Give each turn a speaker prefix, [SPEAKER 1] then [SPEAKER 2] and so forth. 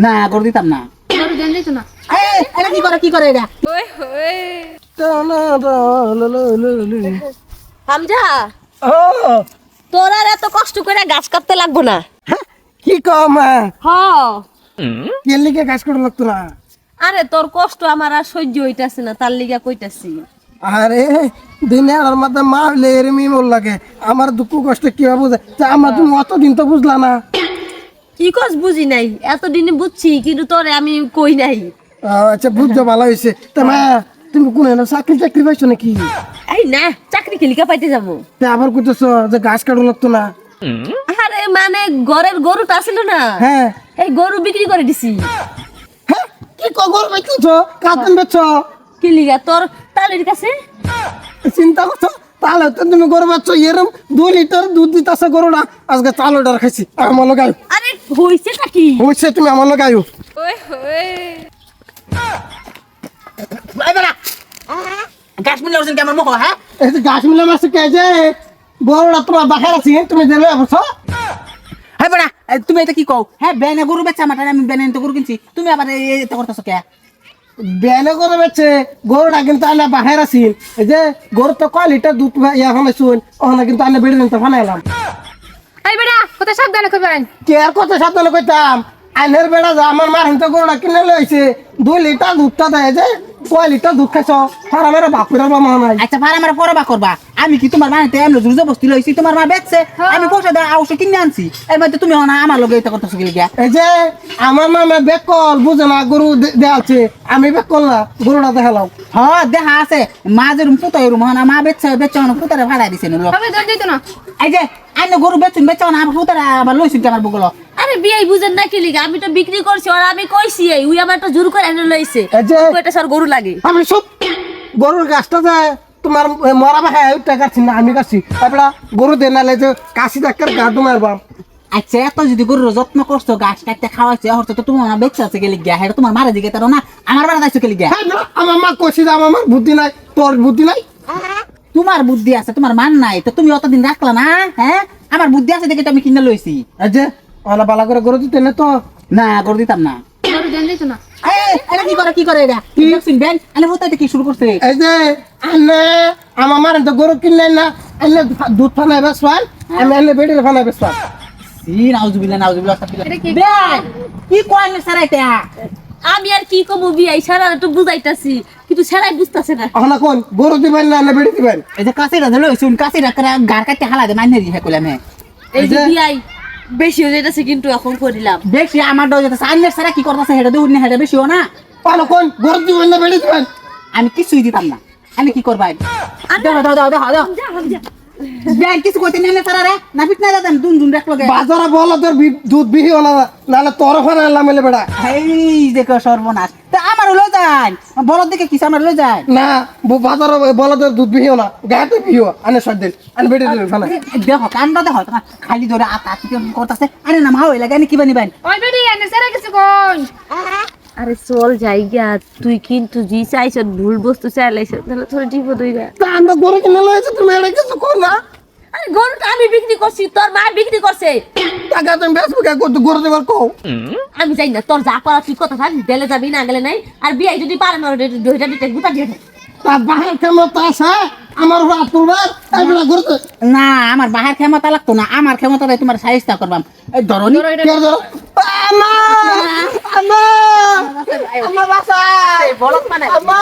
[SPEAKER 1] না গরু দিতাম না।
[SPEAKER 2] গরু দেন দিত না।
[SPEAKER 1] এটা কি করে এটা?
[SPEAKER 3] হামজা
[SPEAKER 4] ও
[SPEAKER 3] তোর আর এত কষ্ট করে গাছ কাটতে লাগবো না।
[SPEAKER 4] কি কম
[SPEAKER 3] হ
[SPEAKER 4] কেন লিগে কাজ করে লাগতো না?
[SPEAKER 3] আরে তোর কষ্ট আমার আর সহ্য হইতাছে না, তার লিগা কইতাছি।
[SPEAKER 4] আরে দিনে আর মাথা মা হইলে এরমি মোর লাগে, আমার দুঃখ কষ্ট কিভাবে বুঝে আমার তুমি অতদিন তো বুঝলা না।
[SPEAKER 3] কি কস বুঝি নাই, এতদিনে বুঝছি কিন্তু তোরে আমি কই নাই।
[SPEAKER 4] আচ্ছা বুঝছো ভালো হয়েছে। তা মা তুমি কোন চাকরি চাকরি পাইছো নাকি?
[SPEAKER 3] এই না চাকরি খেলিকা পাইতে যাবো।
[SPEAKER 4] তা আবার কইতেছ যে গাছ কাটু লাগতো না?
[SPEAKER 3] আরে মানে ঘরের গরুটা ছিল না,
[SPEAKER 4] হ্যাঁ
[SPEAKER 3] এই গরু বিক্রি করে দিছি।
[SPEAKER 4] হ্যাঁ কি কগর পাইতেছ কাটন বেচ?
[SPEAKER 3] কি লিগা তোর তালির কাছে?
[SPEAKER 4] চিন্তা করছো তাহলে তো তুমি গরু বাচ্চ এরম 2 লিটার দুধ দিতেছে গরুটা, আজকে চাল অর্ডার খাইছি আমার লোক আয়ু।
[SPEAKER 3] আরে হইছে নাকি?
[SPEAKER 4] হয়েছে তুমি আমার লোক আয়ু।
[SPEAKER 1] গাছ মিলে ওরছেন কি আমার মুখ? হ্যাঁ
[SPEAKER 4] এই যে গাছ মিলে মাসে কে যে গরুটা তোমার বাসায় আছি তুমি দেবে বুঝছো?
[SPEAKER 1] হ্যাঁ বেড়া তুমি এটা কি কও? হ্যাঁ বেনে গরু বেচা আমার, আমি বেনে তো গরু কিনছি, তুমি আবার এটা করতেছো কে?
[SPEAKER 4] বেনে করে বেচে গরুটা কিন্তু আনা বাহির আছি। এই যে গরু তো কয় লিটার দুধ ইয়া ফানাইছুন ওখানে কিন্তু আনা বেড়ে নিতে ফানাইলাম।
[SPEAKER 2] এই বেটা কোথায় সাবধানে কইবেন।
[SPEAKER 4] কে আর কত সাবধানে কইতাম আইনের বেড়া যা আমার মার হিন্ত গরুটা কিনে লইছে 2 লিটার দুধটা দেয় যে কয় লিটার দুধ খাইছ ফারামের বাপুরের বা মা নাই।
[SPEAKER 1] আচ্ছা ভাড়া আমার পরবা করবা, আমি কি তোমার বাড়িতে এমন জুজে বস্তি লইছি? তোমার মা বেচছে, আমি পয়সা দেওয়া অবশ্যই কিনে আনছি, এর মধ্যে তুমি না আমার লগে এটা করতেছো কি লিগা?
[SPEAKER 4] এই যে আমার মামা বেকল বুঝে না গরু দেয়ালছে আমি বেকল না গরুটা দেখালাম।
[SPEAKER 1] হ্যাঁ দেখা আছে, মা যেরকম পুতো এরকম না, মা বেচছে পুতারে ভাড়া দিছে না।
[SPEAKER 2] হবে দেন দিত না।
[SPEAKER 1] এই যে আইনে গরু বেচুন না, আমার পুতারে আবার লইছুন কি আমার বগল?
[SPEAKER 3] আরে বিয়াই বুঝেন না কি লিগা, আমি তো বিক্রি করছি আর আমি কইছি এই উই আমার তো জোর করে এনে লইছে।
[SPEAKER 4] এই যে
[SPEAKER 3] এটা সর গরু লাগে।
[SPEAKER 4] আমি সব গরুর গাছটা যে তোমার মরা ভাই ওইটা কাটছি না আমি কাটছি তারপরে গরু দে নালে যে কাশি ডাক্তার গাডু মারবাম।
[SPEAKER 1] আচ্ছা এত যদি গরুর যত্ন করছো, গাছ কাটতে খাওয়াইছো, হয়তো তো তোমার বেচছে আছে গেলি গিয়া, এটা তোমার মারা দিকে তার না, আমার বাড়া দাইছো গেলি গিয়া।
[SPEAKER 4] হ্যাঁ না, আমার মা কইছি যে আমার মার বুদ্ধি নাই, তোর বুদ্ধি নাই।
[SPEAKER 1] তোমার বুদ্ধি আছে, তোমার মান নাই, তো তুমি অতদিন রাখলা না? হ্যাঁ আমার বুদ্ধি আছে দেখে তো আমি কিনে লইছি।
[SPEAKER 4] এই যে অনা বালা করে গরু দিতে না তো
[SPEAKER 1] না গরু দিতাম না।
[SPEAKER 2] গরু দেন দিত না।
[SPEAKER 1] এটা কি করে এটা? কি দেখছিন বেন আলে হতে কি শুরু করছে?
[SPEAKER 4] এই যে আনে আমার মার তো গরু কিনলে না আনে দুধ ফানাই বেসওয়াল আমি আনে বেড়ে ফানাই বেসওয়াল।
[SPEAKER 1] নাউজুবিল্লাহ
[SPEAKER 2] এটা কি?
[SPEAKER 1] বেন কি কইন সারাইতা?
[SPEAKER 3] আমি আর কি কমু বিয়াই সারা তো বুঝাইতাছি কিন্তু সেরাই বুঝতাছে না।
[SPEAKER 4] ওখানে কোন গরু দিবেন না আনে বেড়ে দিবেন?
[SPEAKER 1] এই যে কাছে রাজা লইছুন, কাছে রাখরা গার কাটতে হালা দে মাইনে রিহে কইলাম। হ্যাঁ
[SPEAKER 3] এই যে বিয়াই বেশি হয়ে যাইতাছে কিন্তু এখন করিলাম।
[SPEAKER 1] বেশি আমার ডজ যেতে আইনের সারা কি করতেছে হেডা দেউন না, হেডা বেশিও না।
[SPEAKER 4] ওখানে কোন গরু দিবেন না বেড়ে দিবেন?
[SPEAKER 1] আমি কিছুই দিতাম না, আমি কি করবাই? দাও
[SPEAKER 3] যা হামজা
[SPEAKER 1] বেন কিছু কইতে নেনে সারা রে না ফিট না দাদা দুন দুন রাখ লগে।
[SPEAKER 4] বাজারে বল তোর দুধ বিহি না নালে তোর ফানাই লামেলে বেড়া।
[SPEAKER 1] এই দেখো সর্বনাশ, তা আমার লই যায় বলদ দেখে কিছু আমার লই যায়
[SPEAKER 4] না বাজারে বলদের দুধ বিহিও না গাতে বিহিও আনে সব দিন আনে বেড়ে দিবেন ফানাই।
[SPEAKER 1] দেখো কান্ড দেখো তোমার খালি ধরে আতা করতেছে, আরে না মা হইলা গানি কি বানি বাইন।
[SPEAKER 2] ওই বেটি এনে সেরা কিছু কোন।
[SPEAKER 3] আরে চল যাই গিয়া, তুই কিন্তু জি চাইছ ভুল বস্তু চাইলাইছ তাহলে তোর বিপদ হই গা।
[SPEAKER 4] তা আমরা গরু কিনে লইছে তুমি এটা কিছু কর না।
[SPEAKER 3] আরে গরুটা আমি বিক্রি করছি, তোর মা বিক্রি করছে।
[SPEAKER 4] টাকা তুমি বেচবো কে গরু দেবার কও?
[SPEAKER 3] আমি জানি না তোর যা করা তুই কথা থাক, গেলে যাবি না গেলে নাই। আর বিয়াই যদি পারে না দইটা দিতে গুতা দিয়ে দে।
[SPEAKER 4] তার বাহির ক্ষমতা আছে আমার হাত তুলবার এইগুলা গরু
[SPEAKER 1] না আমার বাহার ক্ষমতা লাগতো না, আমার ক্ষমতা দেয় তোমার সাইজটা করবাম। এই ধরনি
[SPEAKER 4] কে ধরো আমা আমা আমা বাসায়
[SPEAKER 1] বলদ মানে
[SPEAKER 4] আমা